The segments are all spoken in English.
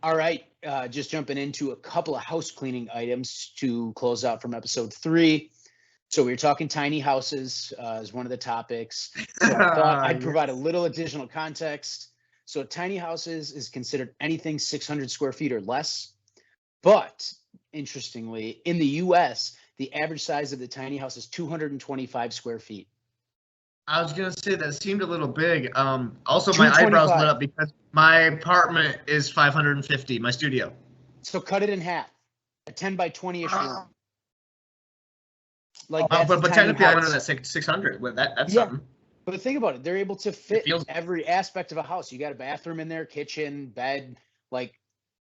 All right, just jumping into a couple of house cleaning items to close out from episode 3. So we were talking tiny houses as one of the topics. So I thought I'd provide a little additional context. So tiny houses is considered anything 600 square feet or less. But interestingly, in the U.S., the average size of the tiny house is 225 square feet. I was gonna say that seemed a little big. Also, my eyebrows lit up because my apartment is 550. My studio. So cut it in half, a 10 by 20-ish room. Like but technically, I'm under that 600. Well, that's something. But think about it. They're able to fit every aspect of a house. You got a bathroom in there, kitchen, bed. Like,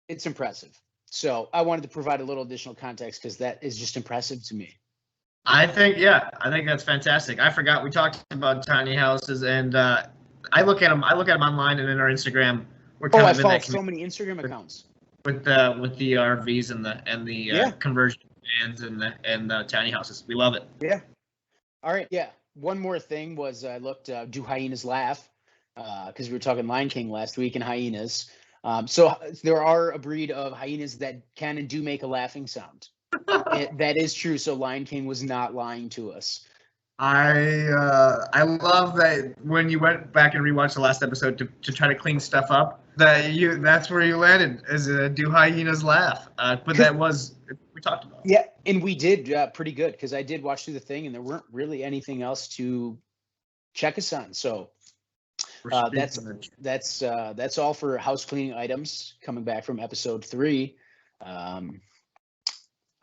it's impressive. So I wanted to provide a little additional context because that is just impressive to me. I think that's fantastic. I forgot we talked about tiny houses, and I look at them. I look at them online and in our Instagram. I follow so many Instagram accounts with the RVs and the conversion vans and the tiny houses. We love it. Yeah. All right. Yeah. One more thing was I looked. Do hyenas laugh? Because we were talking Lion King last week and hyenas. So there are a breed of hyenas that can and do make a laughing sound. That is true. So Lion King was not lying to us. I love that when you went back and rewatched the last episode to try to clean stuff up, that's where you landed as do hyenas laugh. But that was we talked about. Yeah, and we did pretty good because I did watch through the thing and there weren't really anything else to check us on. So that's all for house cleaning items coming back from episode 3.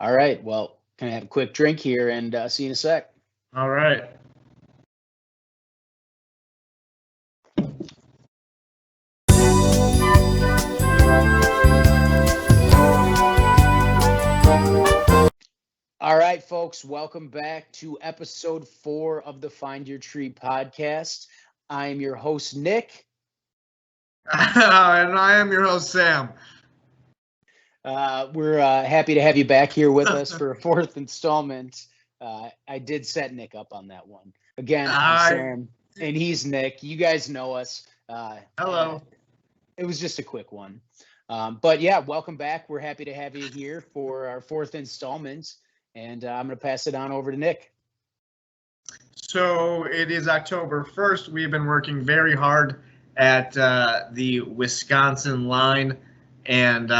All right, well, can I have a quick drink here and see you in a sec? All right. All right, folks, welcome back to episode 4 of the Find Your Tree podcast. I am your host, Nick. And I am your host, Sam. We're happy to have you back here with us for a 4th installment. I did set Nick up on that one. Again, I'm Sam, and he's Nick. You guys know us. Hello. It was just a quick one. But yeah, welcome back. We're happy to have you here for our 4th installment. And I'm going to pass it on over to Nick. So it is October 1st. We've been working very hard at the Wisconsin line. And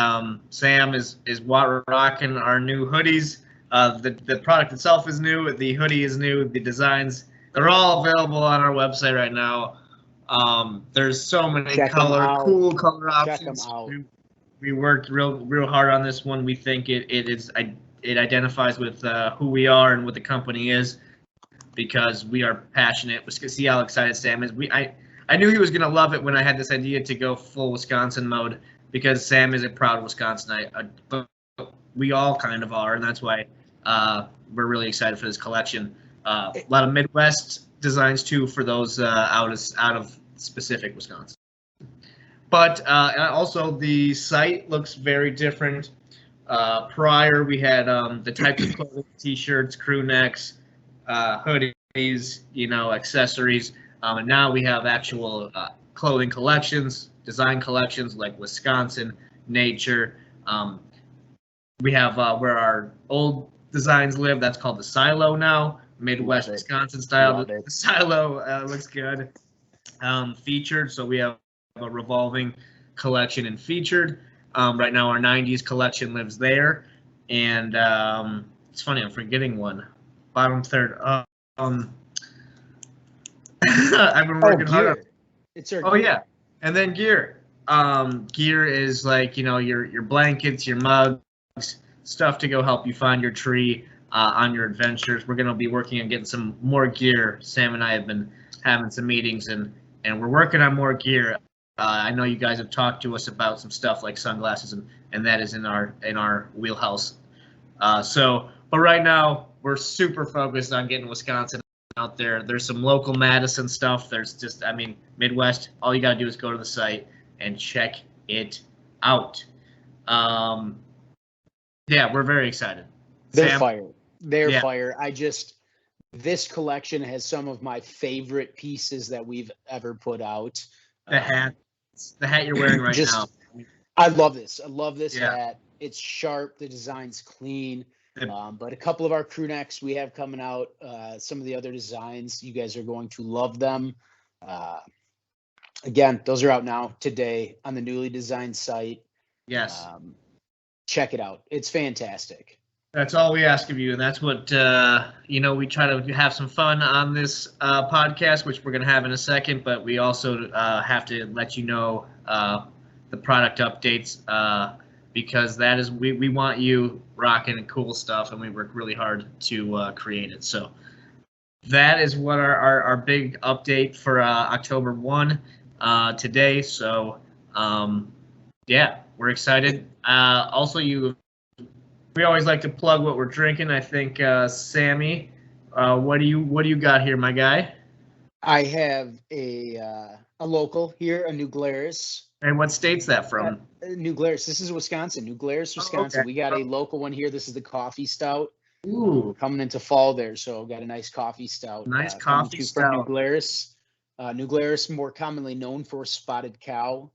Sam is rocking our new hoodies. The product itself is new. The hoodie is new. The designs, they're all available on our website right now. There's so many cool color options. Check them out. We worked real hard on this one. We think it identifies with who we are and what the company is because we are passionate. We see how excited Sam is. I knew he was going to love it when I had this idea to go full Wisconsin mode. Because Sam is a proud Wisconsinite, but we all kind of are, and that's why we're really excited for this collection. A lot of Midwest designs too for those out of specific Wisconsin. But also the site looks very different. Prior we had the types of clothing, t-shirts, crew necks, hoodies, accessories, and now we have actual clothing collections. Design collections like Wisconsin, nature. We have where our old designs live. That's called the silo now. Midwest Wisconsin style. The silo looks good. Featured. So we have a revolving collection and featured. Right now our 90s collection lives there. And it's funny, I'm forgetting one. Bottom third. I've been working hard. Yeah. And then gear. Gear is like, your blankets, your mugs, stuff to go help you find your tree on your adventures. We're going to be working on getting some more gear. Sam and I have been having some meetings and we're working on more gear. I know you guys have talked to us about some stuff like sunglasses and that is in our wheelhouse. But right now we're super focused on getting Wisconsin out there. There's some local Madison stuff. There's just, Midwest. All you got to do is go to the site and check it out. We're very excited. They're fire. They're fire. This collection has some of my favorite pieces that we've ever put out. The hat you're wearing right now. I love this. I love this Yeah. hat. It's sharp. The design's clean. Yep. But a couple of our crew necks we have coming out, some of the other designs, you guys are going to love them. Again, those are out now today on the newly designed site. Yes. Check it out. It's fantastic. That's all we ask of you, and that's what we try to have some fun on this podcast, which we're going to have in a second. But we also have to let you know the product updates because that is we want you rocking cool stuff, and we work really hard to create it. So that is what our big update for October 1 today. So yeah, we're excited. Also, we always like to plug what we're drinking. I think Sammy, what do you got here, my guy? I have a local here, a New Glarus. And what state's that from? New Glarus. This is Wisconsin. New Glarus, Wisconsin. Okay. We got a local one here. This is the coffee stout. Ooh, Coming into fall there, so got a nice coffee stout. Nice coming coffee from stout. New Glarus. New Glarus, more commonly known for spotted cow,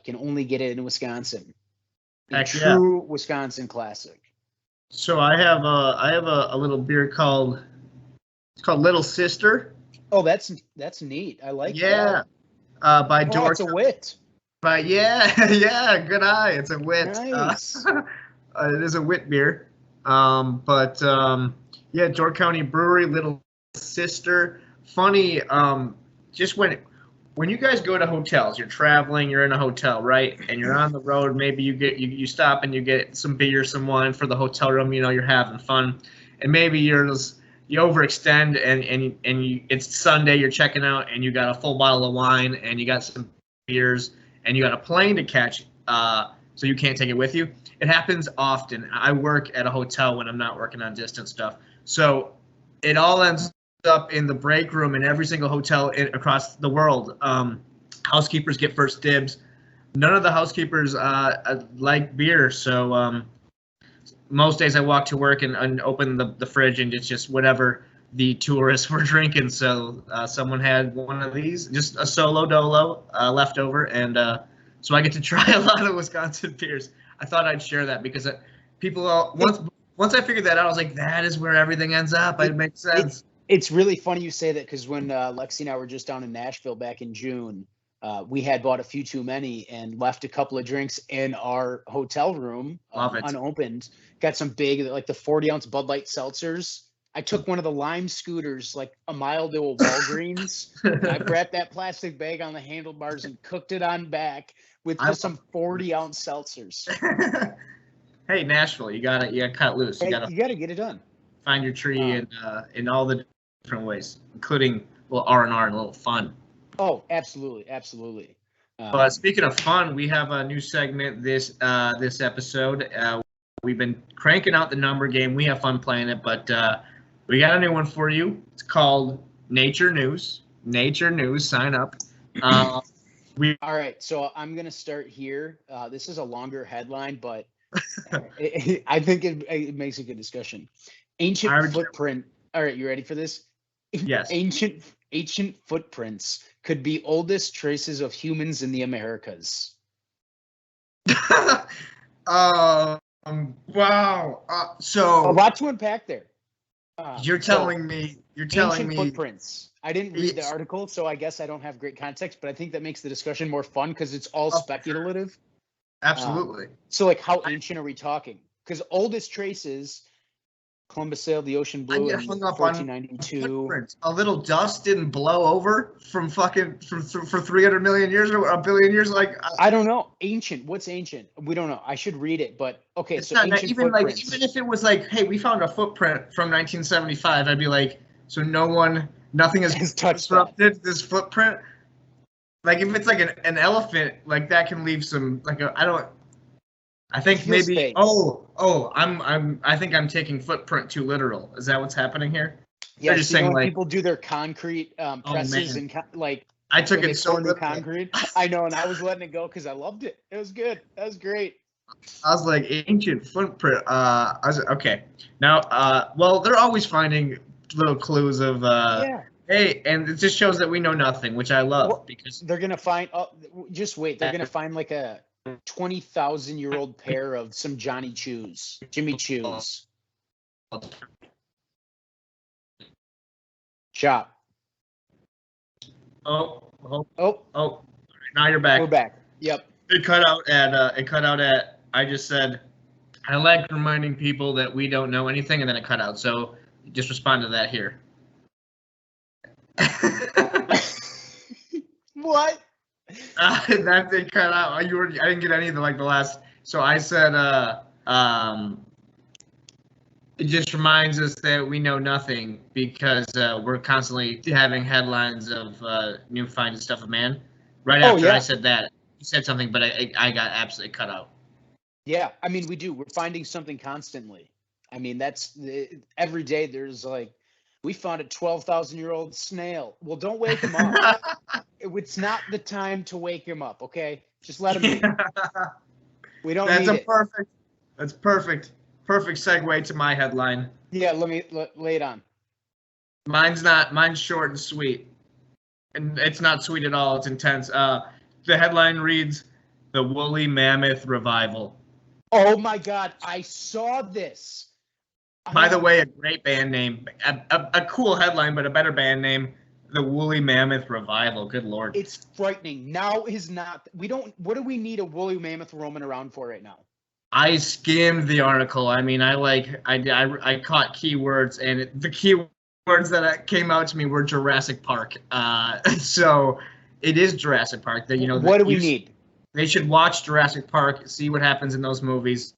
can only get it in Wisconsin. A Heck true Wisconsin classic. So I have a little beer called Little Sister. Oh, that's neat. I like that. Yeah, by Oh, Dork. it's a wit. But yeah, good eye. It's a wit. Nice. It is a wit beer. Yeah, York County Brewery, Little Sister. Funny, just when you guys go to hotels, you're traveling, you're in a hotel, right? And you're on the road, maybe you stop and you get some beer, some wine for the hotel room, you're having fun. And maybe you overextend and it's Sunday, you're checking out and you got a full bottle of wine and you got some beers and you got a plane to catch, so you can't take it with you. It happens often. I work at a hotel when I'm not working on distance stuff. So it all ends up in the break room in every single hotel across the world. Housekeepers get first dibs. None of the housekeepers like beer. So most days I walk to work and open the fridge and it's just whatever the tourists were drinking. So someone had one of these, just a solo dolo left over. And so I get to try a lot of Wisconsin beers. I thought I'd share that because once I figured that out, I was like, that is where everything ends up. It makes sense. It's really funny you say that because when Lexi and I were just down in Nashville back in June, we had bought a few too many and left a couple of drinks in our hotel room unopened. Got some big, like the 40-ounce Bud Light seltzers. I took one of the Lime scooters like a mile to a Walgreens. I wrapped that plastic bag on the handlebars and cooked it on back with just some 40-ounce seltzers. Hey, Nashville, you gotta cut loose. You gotta get it done. Find your tree in all the different ways, including a little R&R and a little fun. Oh, absolutely, absolutely. But speaking of fun, we have a new segment this episode. We've been cranking out the number game. We have fun playing it, but we got a new one for you. It's called Nature News. Nature News. Sign up. All right, so I'm gonna start here. This is a longer headline, but I think it makes a good discussion. Ancient footprint. All right, you ready for this? Yes. Ancient footprints could be oldest traces of humans in the Americas. Wow. So a lot to unpack there. You're telling me footprints. I didn't read the article, so I guess I don't have great context, but I think that makes the discussion more fun because it's all speculative. Absolutely. So like how ancient are we talking? Because oldest traces, Columbus sailed the ocean blue in 1492. A little dust didn't blow over for 300 million years or a billion years. Like I don't know. Ancient. What's ancient? We don't know. I should read it, but okay. So not, ancient even footprints. Even if it was like, hey, we found a footprint from 1975, I'd be like, so nothing has disrupted this footprint. Like if it's like an elephant, like that can leave some I think maybe space. I think I'm taking footprint too literal. Is that what's happening here? Yeah, just saying like people do their concrete presses and like I took it so literal. Concrete. I know, and I was letting it go because I loved it. It was good. That was great. I was like ancient footprint. I was okay. Now, well, they're always finding little clues of hey, and it just shows that we know nothing, which I love because they're gonna find. Oh, just wait. They're gonna find like a 20,000-year-old pair of some Jimmy Choo's. Chop. Oh. Now you're back. We're back. Yep. It cut out at. I just said, I like reminding people that we don't know anything, and then it cut out. So just respond to that here. What? That thing cut out. I didn't get any of the last. So I said, it just reminds us that we know nothing because we're constantly having headlines of new finds stuff of man. Right after I said that, you said something, but I got absolutely cut out. Yeah, I mean, we do. We're finding something constantly. I mean, every day there's we found a 12,000-year-old snail. Well, don't wake him up. It's not the time to wake him up, okay? Just let him be. We don't need it. That's perfect. Perfect segue to my headline. Yeah, lay it on. Mine's short and sweet. And it's not sweet at all. It's intense. The headline reads, "The Woolly Mammoth Revival." Oh my God, I saw this. By the way, a great band name. A cool headline, but a better band name. The Woolly Mammoth Revival. Good Lord. It's frightening. Now is not. What do we need a woolly mammoth roaming around for right now? I skimmed the article. I mean, I caught keywords, and the keywords that came out to me were Jurassic Park. So it is Jurassic Park. What do we need? They should watch Jurassic Park, see what happens in those movies,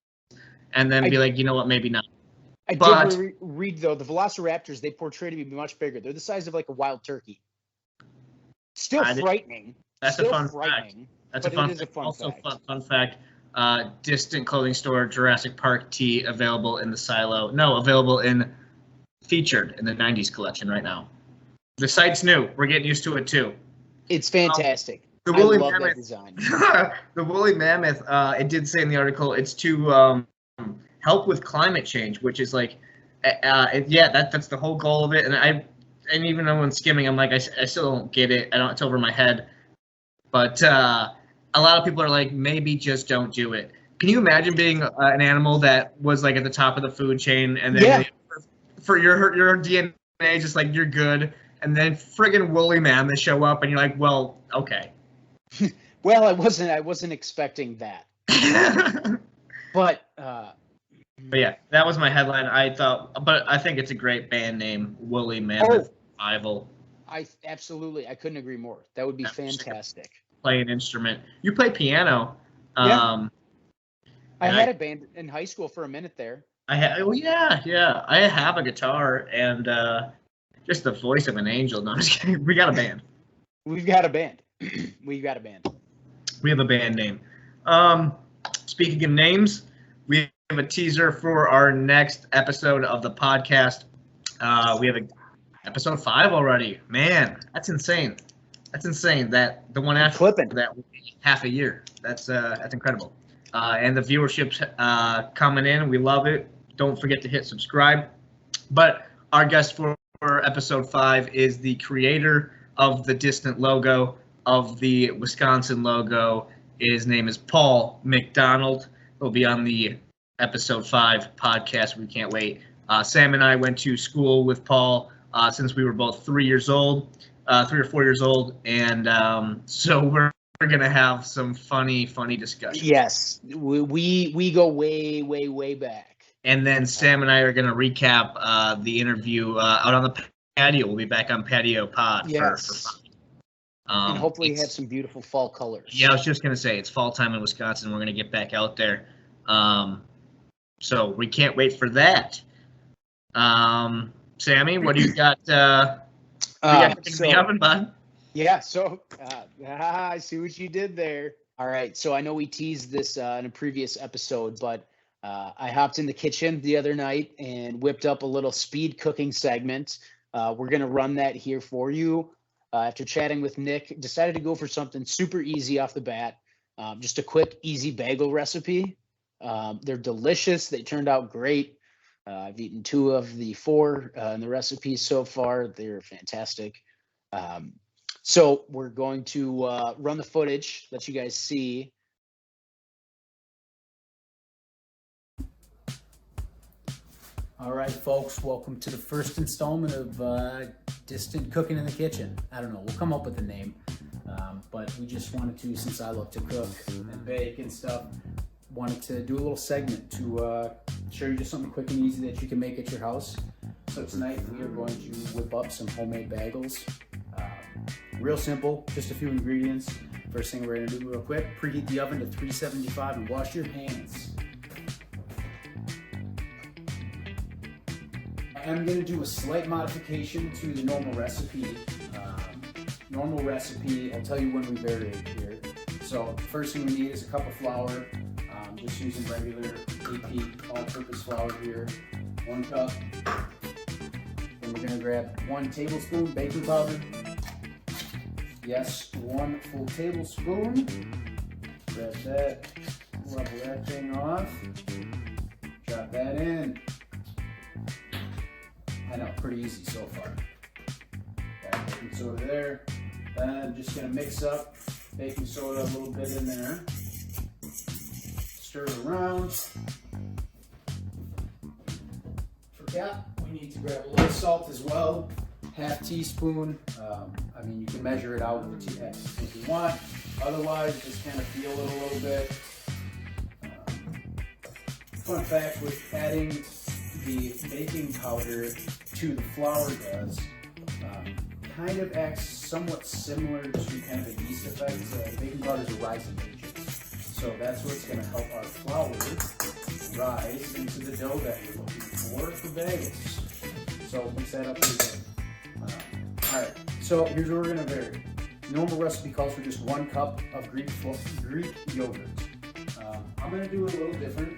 and then be like, you know what, maybe not. I did read, though, the velociraptors, they portray to be much bigger. They're the size of a wild turkey. Still frightening. That's a fun fact. That's a fun fact. Also, fun fact. Distant clothing store, Jurassic Park tee available in the silo. No, available featured in the 90s collection right now. The site's new. We're getting used to it, too. It's fantastic. The woolly love mammoth that design. The woolly mammoth, it did say in the article, it's to help with climate change, which is that's the whole goal of it. And even though when skimming, I'm like, I still don't get it. It's over my head. But a lot of people are like, maybe just don't do it. Can you imagine being an animal that was at the top of the food chain, and then for your DNA, just you're good, and then friggin' woolly mammoths show up, and you're like, well, okay. Well, I wasn't expecting that. But yeah, that was my headline. I think it's a great band name, Woolly Mammoth Revival. I couldn't agree more. That would be fantastic. Play an instrument. You play piano. Yeah. I had a band in high school for a minute there. I have a guitar and just the voice of an angel. No, I'm just kidding. We got a band. We've got a band. We have a band name. Speaking of names, we have a teaser for our next episode of the podcast. We have episode 5 already. Man, that's insane. That the one after that will be half a year. That's incredible. And the viewership's coming in. We love it. Don't forget to hit subscribe. But our guest for episode 5 is the creator of the Distant logo, of the Wisconsin logo. His name is Paul McDonald. He'll be on the episode 5 podcast. We can't wait. Sam and I went to school with Paul since we were both 3 or 4 years old, and so we're gonna have some funny discussions. Yes, we go way back. And then Sam and I are gonna recap the interview out on the patio. We'll be back on Patio Pod. Yes. For and hopefully have some beautiful fall colors. Yeah, I was just gonna say it's fall time in Wisconsin. We're gonna get back out there, so we can't wait for that. Sammy, what do you got? The oven, bud? Yeah, so I see what you did there. All right, so I know we teased this in a previous episode, but I hopped in the kitchen the other night and whipped up a little speed cooking segment. We're going to run that here for you. After chatting with Nick, decided to go for something super easy off the bat. Just a quick, easy bagel recipe. They're delicious. They turned out great. I've eaten 2 of the 4 in the recipes so far. They're fantastic. So we're going to run the footage, let you guys see All right, folks, welcome to the first installment of Distant Cooking in the Kitchen. I don't know, we'll come up with a name, but we just wanted to, since I love to cook and bake and stuff, wanted to do a little segment to show you just something quick and easy that you can make at your house. So tonight we are going to whip up some homemade bagels. Real simple, just a few ingredients. First thing we're gonna do real quick, preheat the oven to 375 and wash your hands. I'm going to do a slight modification to the normal recipe. I'll tell you when we vary it here. So first thing we need is a cup of flour. Just using regular AP all-purpose flour here. 1 cup. Then we're going to grab 1 tablespoon baking powder. Yes, 1 full tablespoon. Grab that, level that thing off. Drop that in. I know, pretty easy so far. Got baking soda there. Then I'm just gonna mix up baking soda a little bit in there. Stir it around. Forgot we need to grab a little salt as well. ½ teaspoon. I mean, you can measure it out with a teaspoon if you want. Otherwise, just kind of feel it a little bit. Fun fact with adding the baking powder to the flour does kind of acts somewhat similar to kind of a yeast effect. Baking powder is a rising agent, so that's what's going to help our flour rise into the dough that we're looking for bagels. So mix that up again. All right, so here's what we're going to vary. Normal recipe calls for just 1 cup of Greek yogurt. I'm going to do it a little different,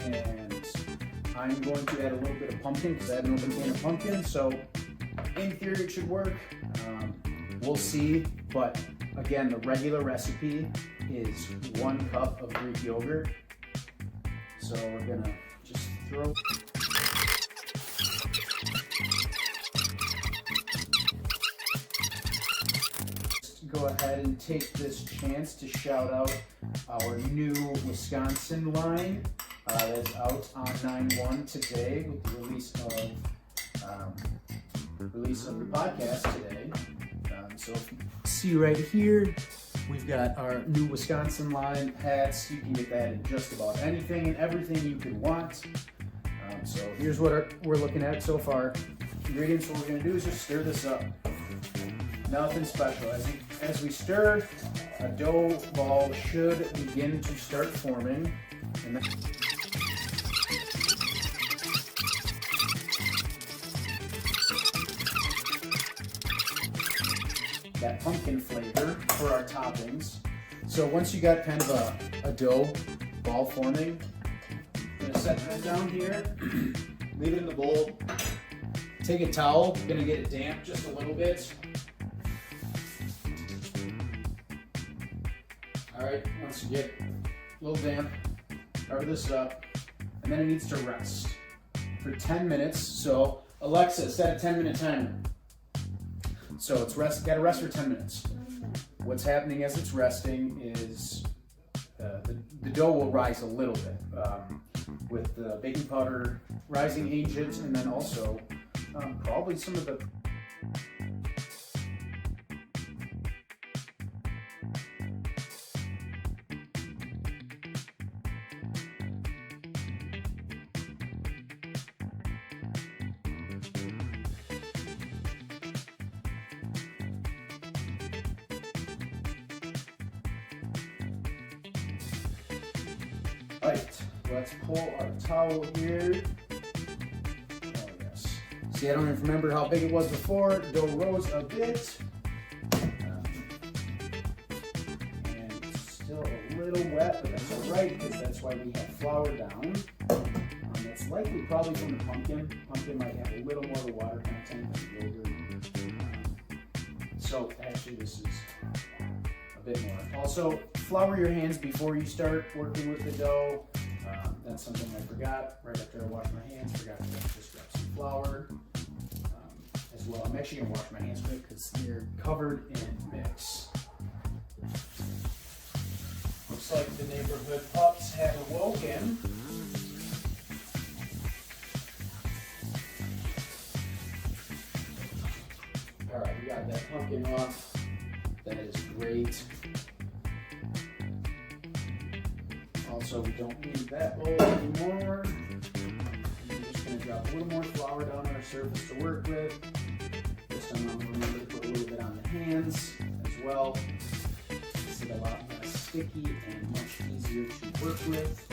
and I'm going to add a little bit of pumpkin because I have an open can of pumpkin. So in theory it should work. We'll see. But again, the regular recipe is 1 cup of Greek yogurt. So we're gonna just throw. Just go ahead and take this chance to shout out our new Wisconsin line. That is out on 9/1 today with the release of the podcast today. So if you see right here, we've got our new Wisconsin line hats. You can get that in just about anything and everything you could want. So here's what we're looking at so far. Ingredients, what we're going to do is just stir this up. Nothing special. As we stir, a dough ball should begin to start forming. And then that pumpkin flavor for our toppings. So once you got kind of a dough ball forming, I'm gonna set that down here, leave it in the bowl, take a towel, gonna get it damp just a little bit. All right, once you get a little damp, cover this up, and then it needs to rest for 10 minutes. So Alexa, set a 10-minute timer. So it's got to rest for 10 minutes. What's happening as it's resting is the dough will rise a little bit with the baking powder rising agent, and then also probably some of the Right, let's pull our towel here. Oh yes. See, I don't even remember how big it was before. The dough rose a bit. And it's still a little wet, but that's all right because that's why we have flour down. It's likely probably from the pumpkin. Pumpkin might have a little more of the water content than the yogurt. So actually this is a bit more. Also, flour your hands before you start working with the dough. That's something I forgot right after I washed my hands. Forgot to just grab some flour as well. I'm actually gonna wash my hands quick because they're covered in mix. Looks like the neighborhood pups have awoken. pumpkin off. That is great. Also, we don't need that bowl anymore. I'm just going to drop a little more flour down on our surface to work with. This time I'll remember to put a little bit on the hands as well. Makes it a lot less sticky and much easier to work with.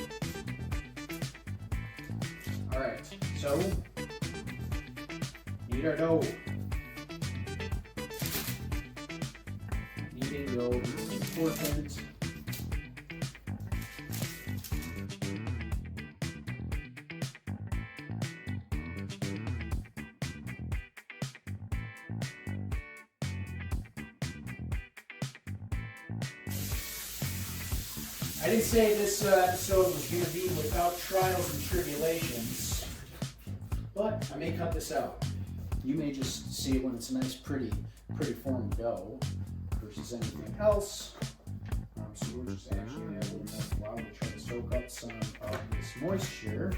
Alright, so knead our dough. Kneading dough is important. I didn't say this episode was going to be without trials and tribulations, but I may cut this out. You may just see it when it's a nice, pretty form dough versus anything else. So we'll just actually add a little more flour to try to soak up some of this moisture.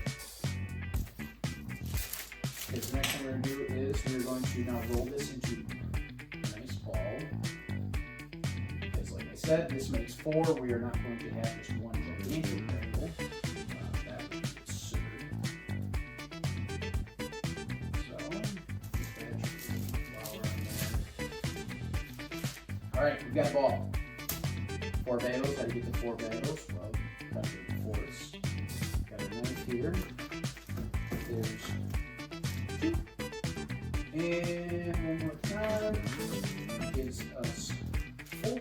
Okay, so the next thing we're going to do is we're going to now roll this into a nice ball. Like I said, this makes 4. We are not going to have just one gigantic bagel. That would be absurd. So, just add some flour on there. Alright, we've got a ball. 4 bagels. How to get the 4 bagels? Well, cut it in 4s. Got a knife here. There's 2. And one more time. Gives us 4.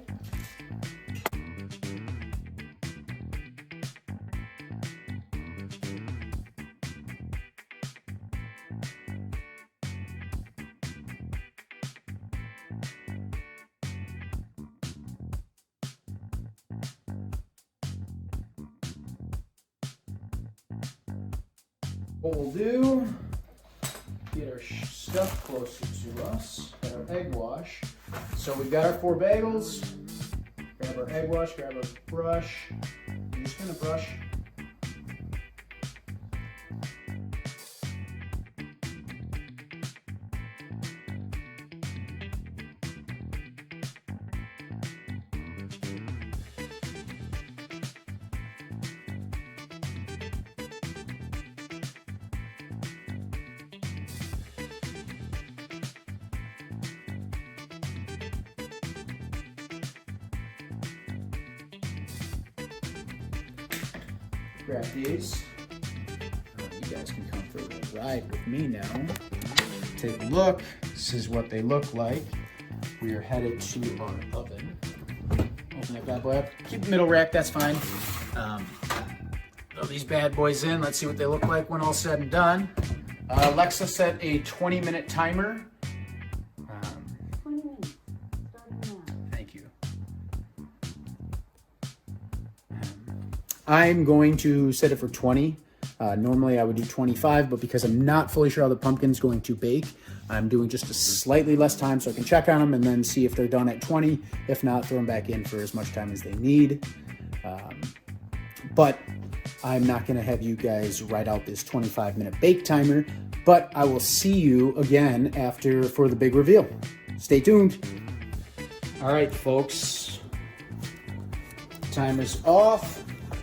What we'll do, get our stuff closer to us, got our egg wash. So we've got our 4 bagels, grab our egg wash, grab our brush. I'm just gonna brush. Grab these. You guys can come for a ride with me now. Take a look. This is what they look like. We are headed to our oven. Open that bad boy up. Keep the middle rack, that's fine. Throw these bad boys in. Let's see what they look like when all said and done. Alexa set a 20-minute timer. 20 minutes. Starting now. Thank you. I'm going to set it for 20. Normally I would do 25, but because I'm not fully sure how the pumpkin's going to bake, I'm doing just a slightly less time so I can check on them and then see if they're done at 20. If not, throw them back in for as much time as they need. But I'm not going to have you guys write out this 25-minute bake timer, but I will see you again for the big reveal. Stay tuned. All right, folks. Timer's off.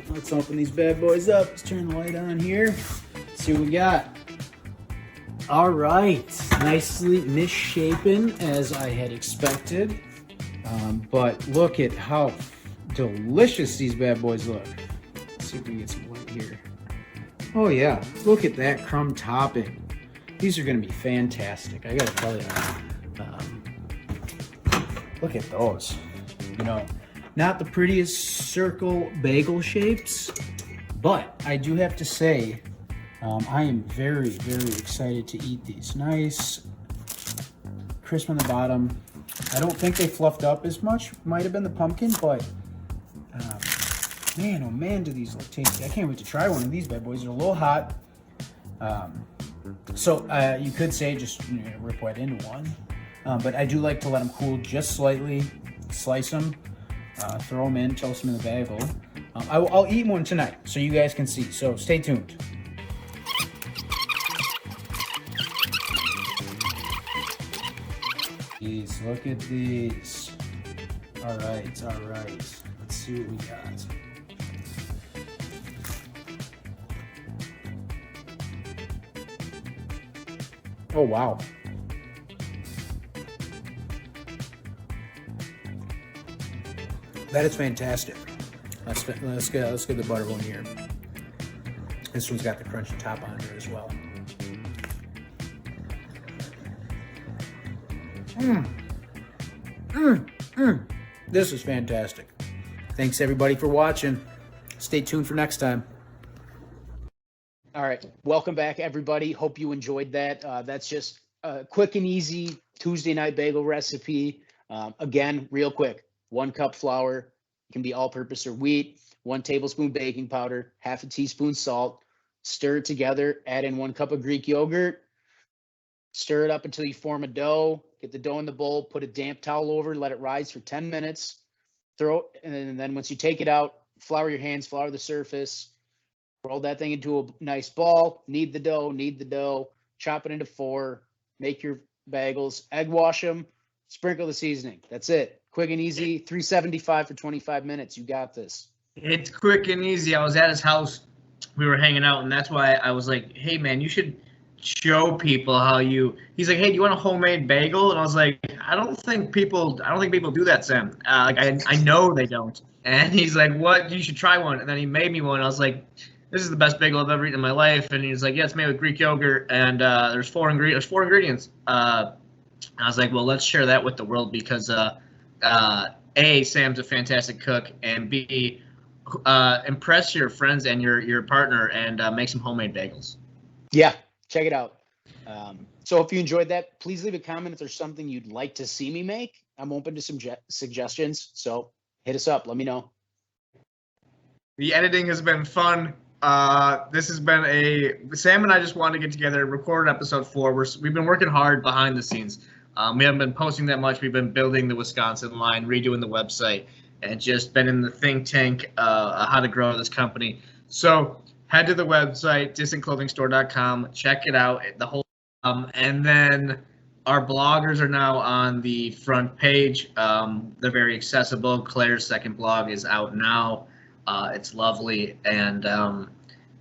Let's open these bad boys up. Let's turn the light on here. Let's see what we got. All right, nicely misshapen as I had expected. But look at how delicious these bad boys look. Let's see if we can get some light here. Oh yeah, look at that crumb topping. These are gonna be fantastic, I gotta tell you. Look at those. You know, not the prettiest circle bagel shapes, but I do have to say, I am very, very excited to eat these. Nice, crisp on the bottom. I don't think they fluffed up as much. Might have been the pumpkin, but man, oh man, do these look tasty. I can't wait to try one of these bad boys. They're a little hot. So you could say just rip right into one. But I do like to let them cool just slightly, slice them, throw them in, toast them in the bagel. I'll eat one tonight so you guys can see, so stay tuned. these. Look at these. All right. Let's see what we got. Oh, wow. That is fantastic. Let's get the butter one here. This one's got the crunchy top on there as well. This is fantastic. Thanks everybody for watching. Stay tuned for next time. All right. Welcome back, everybody. Hope you enjoyed that. That's just a quick and easy Tuesday night bagel recipe. Again, real quick, 1 cup flour, can be all-purpose or wheat, 1 tablespoon baking powder, half a teaspoon salt, stir it together, add in 1 cup of Greek yogurt, stir it up until you form a dough, get the dough in the bowl, put a damp towel over, let it rise for 10 minutes, and then once you take it out, flour your hands, flour the surface, roll that thing into a nice ball, knead the dough, chop it into 4, make your bagels, egg wash them, sprinkle the seasoning. That's it. Quick and easy, $3.75 for 25 minutes. You got this. It's quick and easy. I was at his house. We were hanging out, and that's why I was like, hey, man, you should show people how you – he's like, hey, do you want a homemade bagel? And I was like, I don't think people do that, Sam. I know they don't. And he's like, what? You should try one. And then he made me one. I was like, this is the best bagel I've ever eaten in my life. And he's like, yeah, it's made with Greek yogurt, and there's 4 ingredients. I was like, well, let's share that with the world because A, Sam's a fantastic cook, and B, impress your friends and your partner and make some homemade bagels. Yeah, check it out. So if you enjoyed that, please leave a comment if there's something you'd like to see me make. I'm open to some suggestions, so hit us up. Let me know. The editing has been fun. This has been Sam and I just wanted to get together, record episode 4. We've been working hard behind the scenes. We haven't been posting that much. We've been building the Wisconsin line, redoing the website, and just been in the think tank, how to grow this company. So head to the website, distantclothingstore.com, check it out, the whole, and then our bloggers are now on the front page. They're very accessible. Claire's second blog is out now. It's lovely. And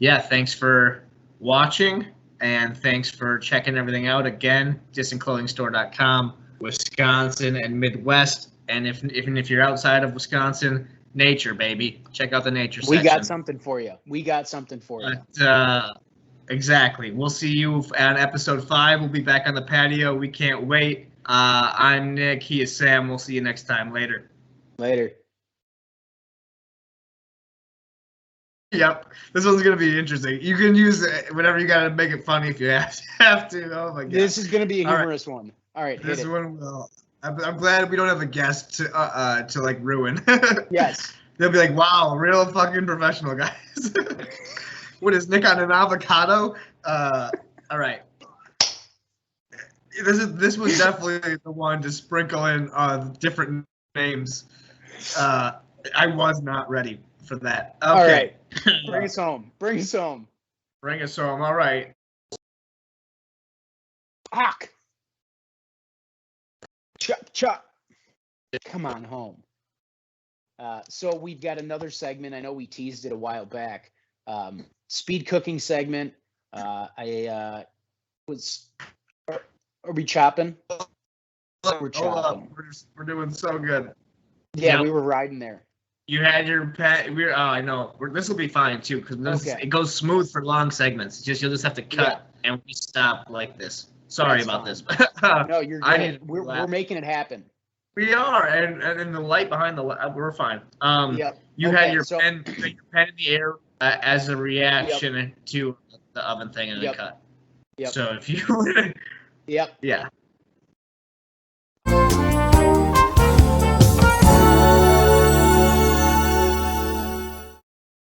yeah, thanks for watching. And thanks for checking everything out. Again, distantclothingstore.com, Wisconsin and Midwest. And if you're outside of Wisconsin, nature, baby. Check out the nature section. We got something for you. Exactly. We'll see you on episode 5. We'll be back on the patio. We can't wait. I'm Nick. He is Sam. We'll see you next time. Later. Yep, this one's gonna be interesting. You can use whatever you got to make it funny if you have to. Oh my god, this is gonna be a humorous one. All right, this one will. I'm glad we don't have a guest to like ruin. Yes, they'll be like, wow, real fucking professional guys. What is Nick on an avocado? All right. This was definitely the one to sprinkle in different names. I was not ready for that. Okay. All right. Bring us home. All right. Hawk. Chop. Come on home. So we've got another segment. I know we teased it a while back. Speed cooking segment. Are we chopping? We're chopping. We're doing so good. Yeah, yep. We were riding there. You had your pet. I know. This will be fine too because it goes smooth for long segments. You'll just have to cut and we stop like this. Sorry about this. No, you're good. We're making it happen. We are, and in the light behind we're fine. You had your pen in the air as a reaction to the oven thing and a cut. Yep. So if you. Yep. Yeah.